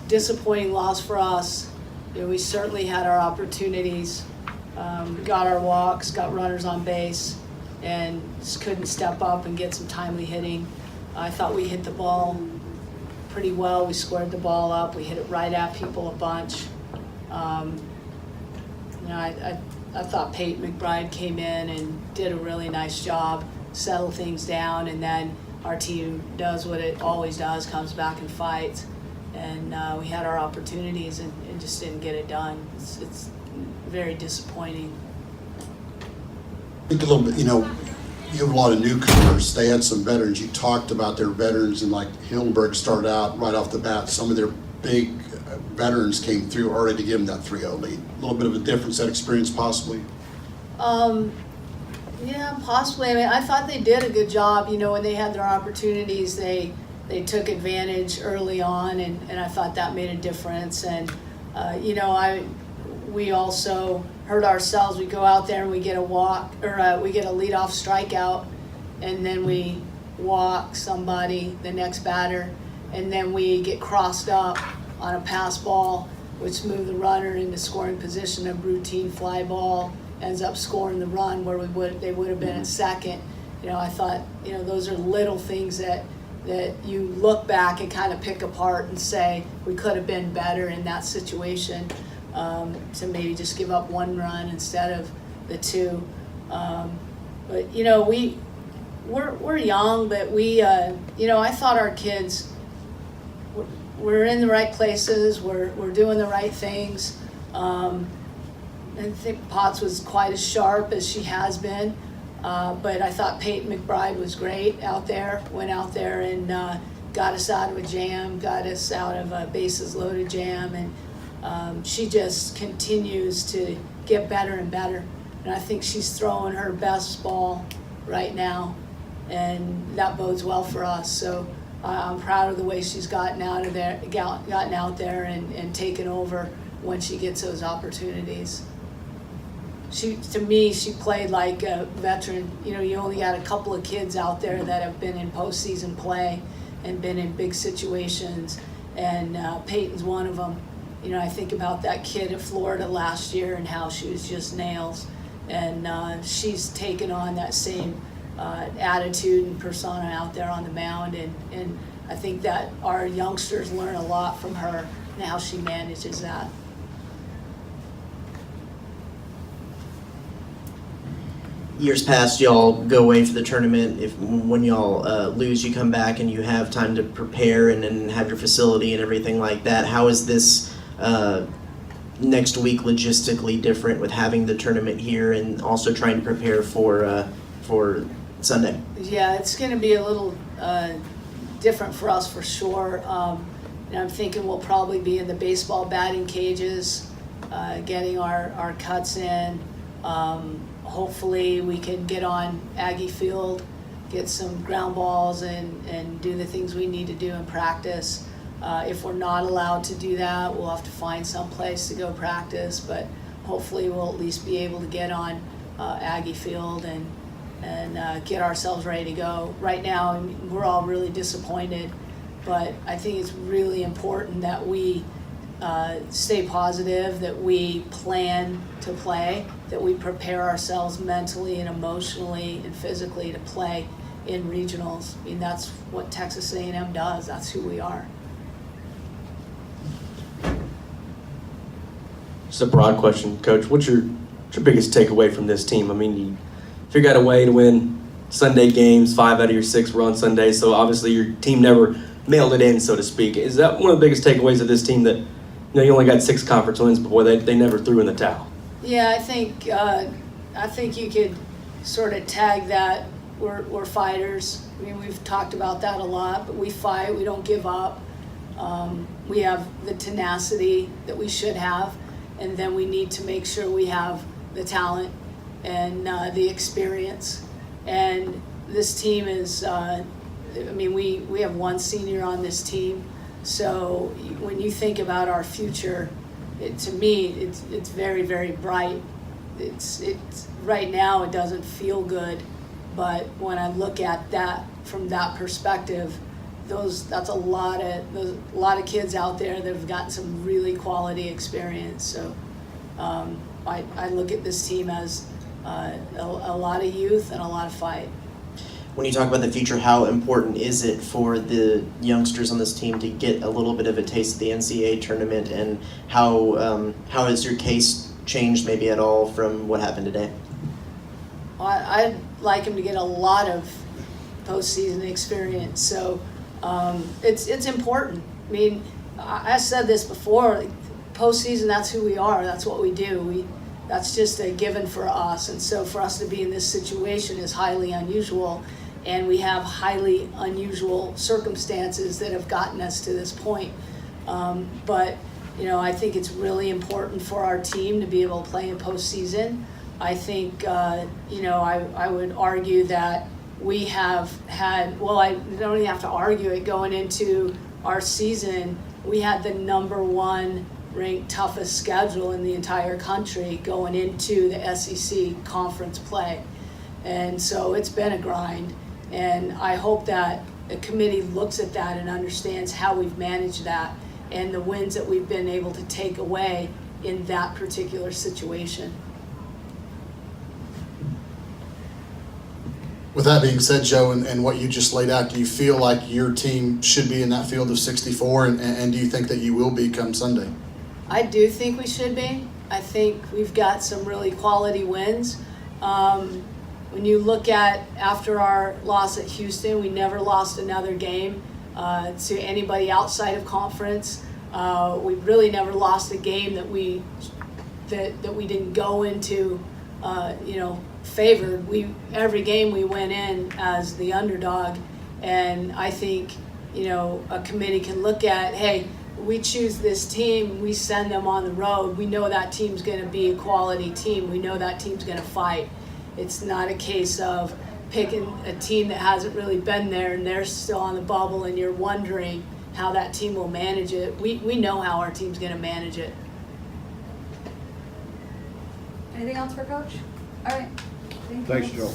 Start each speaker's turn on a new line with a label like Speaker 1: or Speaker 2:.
Speaker 1: disappointing loss for us. We certainly had our opportunities, got our walks, got runners on base, and just couldn't step up and get some timely hitting. I thought we hit the ball pretty well. We squared the ball up. We hit it right at people a bunch. I thought Peyton McBride came in and did a really nice job, settled things down, and then our team does what it always does, comes back and fights. And we had our opportunities and just didn't get it done. It's very disappointing.
Speaker 2: I think a little bit, you have a lot of newcomers. They had some veterans. You talked about their veterans, and like Hillenberg started out right off the bat. Some of their big veterans came through already to give them that 3-0 lead. A little bit of a difference, that experience possibly?
Speaker 1: Yeah, possibly. I mean, I thought they did a good job. When they had their opportunities, they took advantage early on, and I thought that made a difference. And, we also hurt ourselves. We go out there and we get a walk, or we get a leadoff strikeout, and then we walk somebody, the next batter, and then we get crossed up on a pass ball, which moved the runner into scoring position. A routine fly ball ends up scoring the run where they would have been at second. I thought, those are little things that you look back and kind of pick apart and say we could have been better in that situation, to maybe just give up one run instead of the two. But we're young, but I thought our kids we're in the right places. We're doing the right things. I think Potts was quite as sharp as she has been. But I thought Peyton McBride was great out there, went out there and got us out of a jam, got us out of a bases loaded jam, and she just continues to get better and better. And I think she's throwing her best ball right now, and that bodes well for us. So I'm proud of the way she's gotten out there and taken over when she gets those opportunities. To me, she played like a veteran. You only got a couple of kids out there that have been in postseason play and been in big situations, and Peyton's one of them. I think about that kid at Florida last year and how she was just nails, and she's taken on that same attitude and persona out there on the mound, and I think that our youngsters learn a lot from her and how she manages that.
Speaker 3: Years past, y'all go away for the tournament. When y'all lose, you come back and you have time to prepare and have your facility and everything like that. How is this next week logistically different with having the tournament here and also trying to prepare for Sunday?
Speaker 1: Yeah, it's going to be a little different for us for sure. I'm thinking we'll probably be in the baseball batting cages, getting our cuts in. Hopefully we can get on Aggie Field, get some ground balls and do the things we need to do in practice. If we're not allowed to do that, we'll have to find some place to go practice, but hopefully we'll at least be able to get on Aggie Field and get ourselves ready to go. Right now, we're all really disappointed, but I think it's really important that we stay positive, that we plan to play, that we prepare ourselves mentally and emotionally and physically to play in regionals. That's what Texas A&M does. That's who we are.
Speaker 4: Just a broad question, Coach. What's your biggest takeaway from this team? You figured out a way to win Sunday games. 5 out of your 6 were on Sunday, so obviously your team never mailed it in, so to speak. Is that one of the biggest takeaways of this team, that you only got 6 conference wins, but boy, they never threw in the towel?
Speaker 1: Yeah, I think you could sort of tag that. We're fighters. We've talked about that a lot, but we fight. We don't give up. We have the tenacity that we should have, and then we need to make sure we have the talent and the experience. And this team is, we have 1 senior on this team. So when you think about our future, to me, it's very, very bright. It's right now it doesn't feel good, but when I look at that from that perspective, that's a lot of kids out there that have gotten some really quality experience. So I look at this team as a lot of youth and a lot of fight.
Speaker 3: When you talk about the future, how important is it for the youngsters on this team to get a little bit of a taste of the NCAA tournament, and how has your case changed maybe at all from what happened today?
Speaker 1: I'd like them to get a lot of postseason experience. So it's important. I mean, I said this before. Postseason, that's who we are. That's what we do. That's just a given for us. And so for us to be in this situation is highly unusual. And we have highly unusual circumstances that have gotten us to this point. But I think it's really important for our team to be able to play in postseason. I think, I would argue that we have had, well, I don't even have to argue it, going into our season, we had the #1 ranked toughest schedule in the entire country going into the SEC conference play. And so it's been a grind. And I hope that the committee looks at that and understands how we've managed that and the wins that we've been able to take away in that particular situation.
Speaker 5: With that being said, Joe, and what you just laid out, do you feel like your team should be in that field of 64, and do you think that you will be come Sunday?
Speaker 1: I do think we should be. I think we've got some really quality wins. When you look at after our loss at Houston, we never lost another game to anybody outside of conference. We really never lost a game that we didn't go into, favored. Every game we went in as the underdog, and I think a committee can look at, hey, we choose this team, we send them on the road. We know that team's going to be a quality team. We know that team's going to fight. It's not a case of picking a team that hasn't really been there and they're still on the bubble and you're wondering how that team will manage it. We know how our team's going to manage it.
Speaker 6: Anything else for Coach? All right.
Speaker 7: Thanks, Joe.